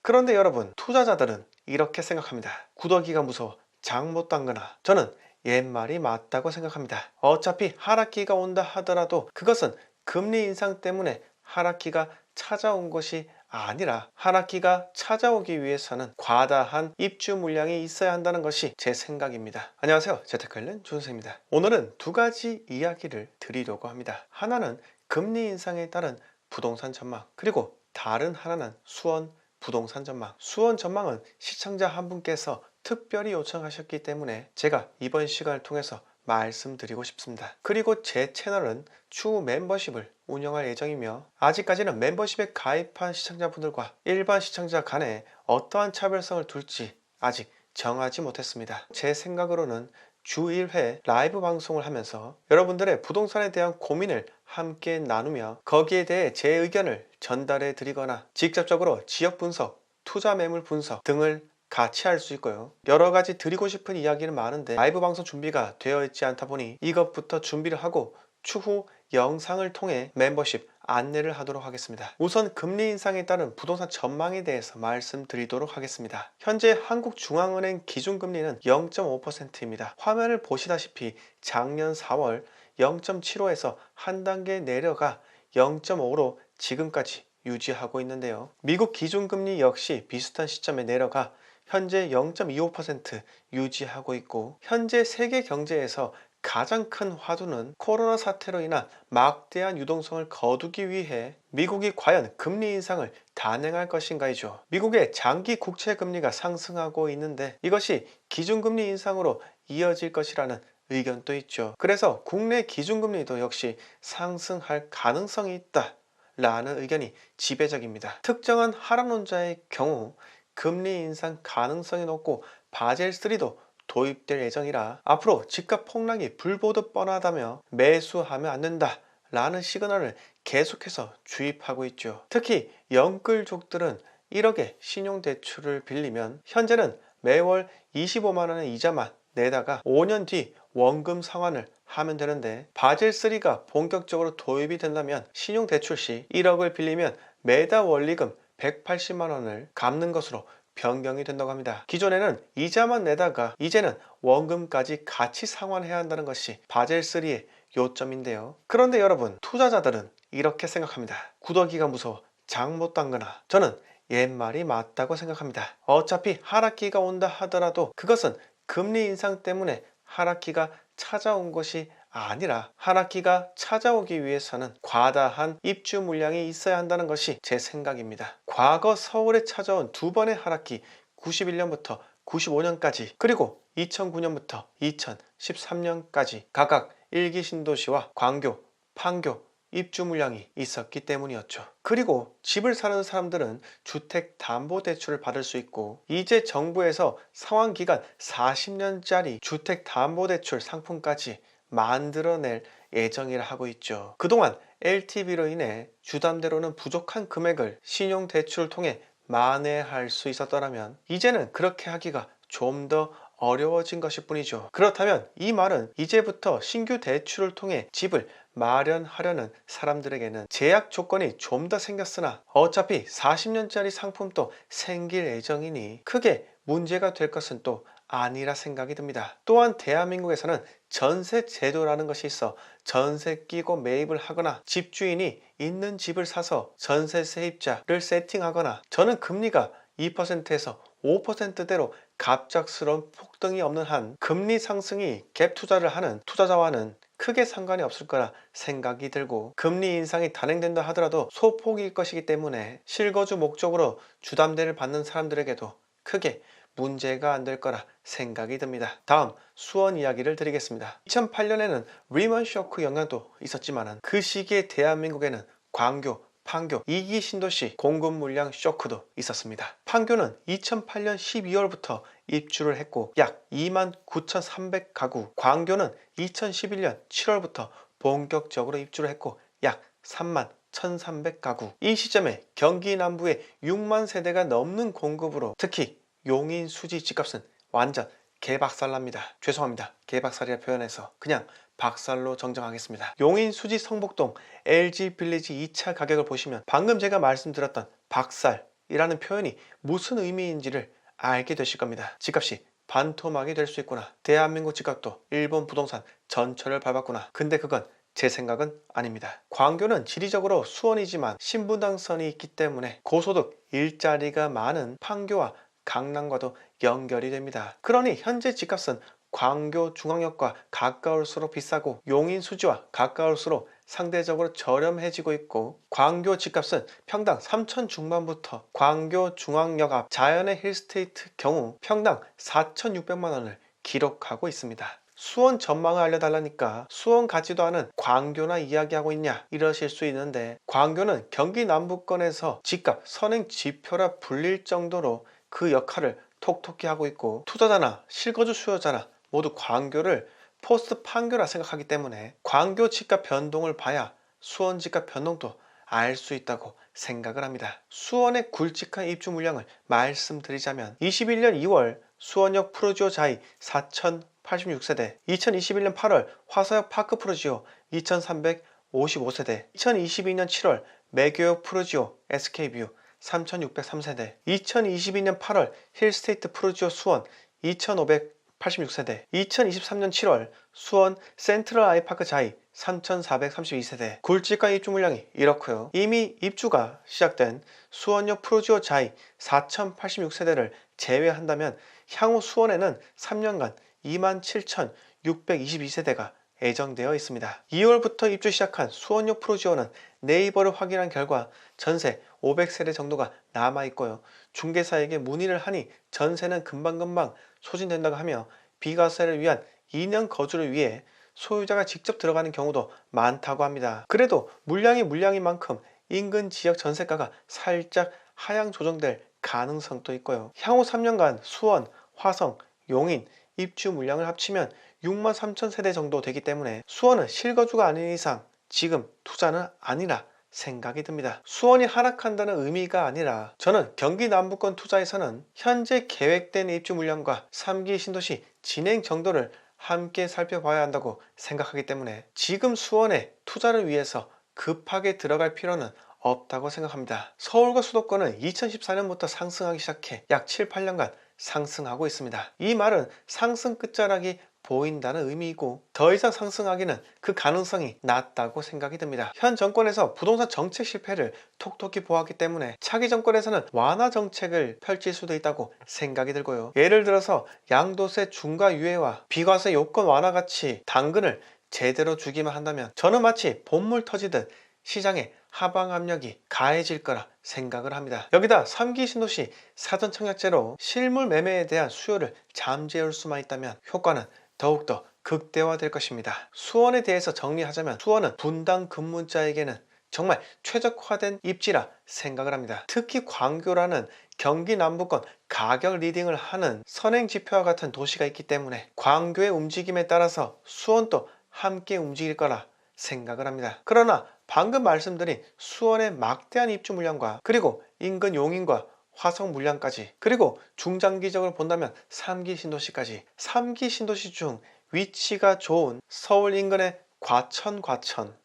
그런데 여러분, 투자자들은 이렇게 생각합니다. 구더기가 무서워 장 못 담그나. 저는 옛말이 맞다고 생각합니다. 어차피 하락기가 온다 하더라도 그것은 금리 인상 때문에 하락기가 찾아온 것이 아니라 하락기가 찾아오기 위해서는 과다한 입주 물량이 있어야 한다는 것이 제 생각입니다. 안녕하세요, 재테크엘렌 준수입니다. 오늘은 두 가지 이야기를 드리려고 합니다. 하나는 금리 인상에 따른 부동산 전망, 그리고 다른 하나는 수원 부동산 전망. 수원 전망은 시청자 한 분께서 특별히 요청하셨기 때문에 제가 이번 시간을 통해서 말씀드리고 싶습니다. 그리고 제 채널은 추후 멤버십을 운영할 예정이며 아직까지는 멤버십에 가입한 시청자분들과 일반 시청자 간에 어떠한 차별성을 둘지 아직 정하지 못했습니다. 제 생각으로는 주 1회 라이브 방송을 하면서 여러분들의 부동산에 대한 고민을 함께 나누며 거기에 대해 제 의견을 전달해 드리거나 직접적으로 지역 분석, 투자 매물 분석 등을 같이 할 수 있고요. 여러 가지 드리고 싶은 이야기는 많은데 라이브 방송 준비가 되어 있지 않다 보니 이것부터 준비를 하고 추후 영상을 통해 멤버십 안내를 하도록 하겠습니다. 우선 금리 인상에 따른 부동산 전망에 대해서 말씀드리도록 하겠습니다. 현재 한국중앙은행 기준금리는 0.5%입니다. 화면을 보시다시피 작년 4월 0.75에서 한 단계 내려가 0.5로 지금까지 유지하고 있는데요. 미국 기준금리 역시 비슷한 시점에 내려가 현재 0.25% 유지하고 있고, 현재 세계 경제에서 가장 큰 화두는 코로나 사태로 인한 막대한 유동성을 거두기 위해 미국이 과연 금리 인상을 단행할 것인가이죠. 미국의 장기 국채 금리가 상승하고 있는데 이것이 기준금리 인상으로 이어질 것이라는 의견도 있죠. 그래서 국내 기준금리도 역시 상승할 가능성이 있다 라는 의견이 지배적입니다. 특정한 하락론자의 경우 금리 인상 가능성이 높고 바젤3도 도입될 예정이라 앞으로 집값 폭락이 불보듯 뻔하다며 매수하면 안 된다 라는 시그널을 계속해서 주입하고 있죠. 특히 영끌족들은 1억의 신용대출을 빌리면 현재는 매월 25만원의 이자만 내다가 5년 뒤 원금 상환을 하면 되는데 바젤3가 본격적으로 도입이 된다면 신용대출 시 1억을 빌리면 매달 원리금 180만원을 갚는 것으로 변경이 된다고 합니다. 기존에는 이자만 내다가 이제는 원금까지 같이 상환해야 한다는 것이 바젤3의 요점인데요. 그런데 여러분, 투자자들은 이렇게 생각합니다. 구더기가 무서워 장 못 담그나. 저는 옛말이 맞다고 생각합니다. 어차피 하락기가 온다 하더라도 그것은 금리 인상 때문에 하락기가 찾아온 것이 아니라 하락기가 찾아오기 위해서는 과다한 입주 물량이 있어야 한다는 것이 제 생각입니다. 과거 서울에 찾아온 두 번의 하락기 91년부터 95년까지 그리고 2009년부터 2013년까지 각각 1기 신도시와 광교, 판교, 입주 물량이 있었기 때문이었죠. 그리고 집을 사는 사람들은 주택담보대출을 받을 수 있고 이제 정부에서 상환기간 40년짜리 주택담보대출 상품까지 만들어낼 예정이라 하고 있죠. 그동안 LTV로 인해 주담대로는 부족한 금액을 신용대출을 통해 만회할 수 있었더라면 이제는 그렇게 하기가 좀 더 어려워진 것일 뿐이죠. 그렇다면 이 말은 이제부터 신규 대출을 통해 집을 마련하려는 사람들에게는 제약 조건이 좀 더 생겼으나 어차피 40년짜리 상품도 생길 예정이니 크게 문제가 될 것은 또 아니라 생각이 듭니다. 또한 대한민국에서는 전세 제도라는 것이 있어 전세 끼고 매입을 하거나 집주인이 있는 집을 사서 전세 세입자를 세팅하거나 저는 금리가 2%에서 5%대로 갑작스러운 폭등이 없는 한 금리 상승이 갭 투자를 하는 투자자와는 크게 상관이 없을 거라 생각이 들고 금리 인상이 단행된다 하더라도 소폭일 것이기 때문에 실거주 목적으로 주담대를 받는 사람들에게도 크게 문제가 안 될 거라 생각이 듭니다. 다음 수원 이야기를 드리겠습니다. 2008년에는 리먼 쇼크 영향도 있었지만 그 시기에 대한민국에는 광교, 판교, 2기 신도시 공급 물량 쇼크도 있었습니다. 판교는 2008년 12월부터 입주를 했고 약 29,300가구, 광교는 2011년 7월부터 본격적으로 입주를 했고 약 31,300가구. 이 시점에 경기 남부에 6만 세대가 넘는 공급으로 특히 용인 수지 집값은 완전 개박살납니다. 죄송합니다. 개박살이라 표현해서 그냥 박살로 정정하겠습니다. 용인 수지 성북동 LG 빌리지 2차 가격을 보시면 방금 제가 말씀드렸던 박살 집값이라는 표현이 무슨 의미인지를 알게 되실 겁니다. 집값이 반토막이 될 수 있구나. 대한민국 집값도 일본 부동산 전철을 밟았구나. 근데 그건 제 생각은 아닙니다. 광교는 지리적으로 수원이지만 신분당선이 있기 때문에 고소득 일자리가 많은 판교와 강남과도 연결이 됩니다. 그러니 현재 집값은 광교 중앙역과 가까울수록 비싸고 용인 수지와 가까울수록 상대적으로 저렴해지고 있고, 광교 집값은 평당 3천 중반부터 광교 중앙역 앞 자연의 힐스테이트 경우 평당 4,600만 원을 기록하고 있습니다. 수원 전망을 알려달라니까 수원 가지도 않은 광교나 이야기하고 있냐 이러실 수 있는데, 광교는 경기 남부권에서 집값 선행 지표라 불릴 정도로 그 역할을 톡톡히 하고 있고, 투자자나 실거주 수요자나 모두 광교를 포스트 판교라 생각하기 때문에 광교 집값 변동을 봐야 수원 집값 변동도 알 수 있다고 생각을 합니다. 수원의 굵직한 입주 물량을 말씀드리자면 21년 2월 수원역 프루지오 자이 4,086세대, 2021년 8월 화서역 파크 프루지오 2,355세대, 2022년 7월 매교역 프루지오 SK뷰 3,603세대, 2022년 8월 힐스테이트 프루지오 수원 2,586세대, 2023년 7월 수원 센트럴 아이파크 자이 3,432세대. 굵직한 입주 물량이 이렇고요. 이미 입주가 시작된 수원역 프루지오 자이 4,086세대를 제외한다면 향후 수원에는 3년간 27,622세대가 예정되어 있습니다. 2월부터 입주 시작한 수원역 프루지오는 네이버를 확인한 결과 전세 500세대 정도가 남아있고요. 중개사에게 문의를 하니 전세는 금방금방 소진된다고 하며 비과세를 위한 2년 거주를 위해 소유자가 직접 들어가는 경우도 많다고 합니다. 그래도 물량인 만큼 인근 지역 전세가가 살짝 하향 조정될 가능성도 있고요. 향후 3년간 수원, 화성, 용인 입주 물량을 합치면 6만 3천 세대 정도 되기 때문에 수원은 실거주가 아닌 이상 지금 투자는 아니라 생각이 듭니다. 수원이 하락한다는 의미가 아니라 저는 경기 남부권 투자에서는 현재 계획된 입주 물량과 3기 신도시 진행 정도를 함께 살펴봐야 한다고 생각하기 때문에 지금 수원에 투자를 위해서 급하게 들어갈 필요는 없다고 생각합니다. 서울과 수도권은 2014년부터 상승하기 시작해 약 7, 8년간 상승하고 있습니다. 이 말은 상승 끝자락이 보인다는 의미이고 더 이상 상승하기는 그 가능성이 낮다고 생각이 듭니다. 현 정권에서 부동산 정책 실패를 톡톡히 보았기 때문에 차기 정권에서는 완화 정책을 펼칠 수도 있다고 생각이 들고요. 예를 들어서 양도세 중과 유예와 비과세 요건 완화 같이 당근을 제대로 주기만 한다면 저는 마치 봇물 터지듯 시장에 하방 압력이 가해질 거라 생각을 합니다. 여기다 3기 신도시 사전 청약제로 실물 매매에 대한 수요를 잠재울 수만 있다면 효과는 더욱더 극대화될 것입니다. 수원에 대해서 정리하자면 수원은 분당 근무자에게는 정말 최적화된 입지라 생각을 합니다. 특히 광교라는 경기 남부권 가격 리딩을 하는 선행 지표와 같은 도시가 있기 때문에 광교의 움직임에 따라서 수원도 함께 움직일 거라 생각을 합니다. 그러나 방금 말씀드린 수원의 막대한 입주 물량과 그리고 인근 용인과 화성 물량까지, 그리고 중장기적으로 본다면 3기 신도시까지, 3기 신도시 중 위치가 좋은 서울 인근의 과천,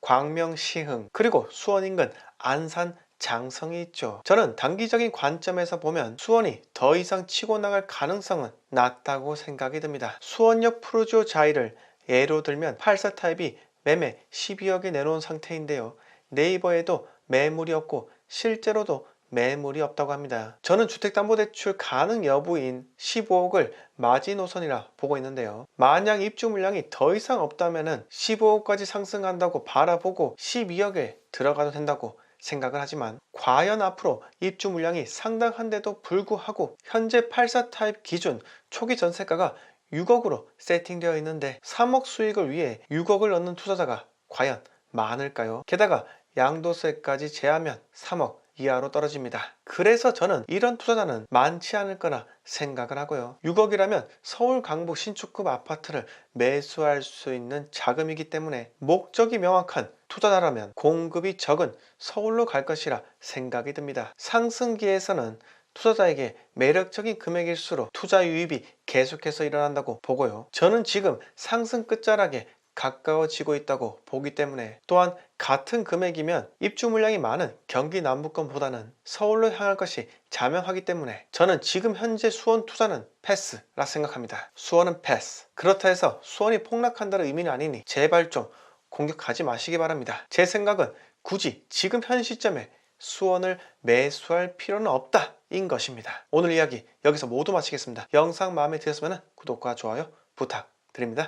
광명, 시흥, 그리고 수원 인근 안산, 장성이 있죠. 저는 단기적인 관점에서 보면 수원이 더 이상 치고 나갈 가능성은 낮다고 생각이 듭니다. 수원역 프루지오 자이를 예로 들면 84타입이 매매 12억에 내놓은 상태인데요. 네이버에도 매물이 없고 실제로도 매물이 없다고 합니다. 저는 주택담보대출 가능 여부인 15억을 마지노선이라 보고 있는데요. 만약 입주 물량이 더 이상 없다면 15억까지 상승한다고 바라보고 12억에 들어가도 된다고 생각을 하지만, 과연 앞으로 입주 물량이 상당한데도 불구하고 현재 84타입 기준 초기 전세가가 6억으로 세팅되어 있는데 3억 수익을 위해 6억을 넣는 투자자가 과연 많을까요? 게다가 양도세까지 제하면 3억 이하로 떨어집니다. 그래서 저는 이런 투자자는 많지 않을 거라 생각을 하고요. 6억이라면 서울 강북 신축급 아파트를 매수할 수 있는 자금이기 때문에 목적이 명확한 투자자라면 공급이 적은 서울로 갈 것이라 생각이 듭니다. 상승기에서는 투자자에게 매력적인 금액일수록 투자 유입이 계속해서 일어난다고 보고요. 저는 지금 상승 끝자락에 가까워지고 있다고 보기 때문에, 또한 같은 금액이면 입주 물량이 많은 경기 남부권보다는 서울로 향할 것이 자명하기 때문에 저는 지금 현재 수원 투자는 패스라 생각합니다. 수원은 패스. 그렇다 해서 수원이 폭락한다는 의미는 아니니 제발 좀 공격하지 마시기 바랍니다. 제 생각은 굳이 지금 현 시점에 수원을 매수할 필요는 없다 인 것입니다. 오늘 이야기 여기서 모두 마치겠습니다. 영상 마음에 드셨으면 구독과 좋아요 부탁드립니다.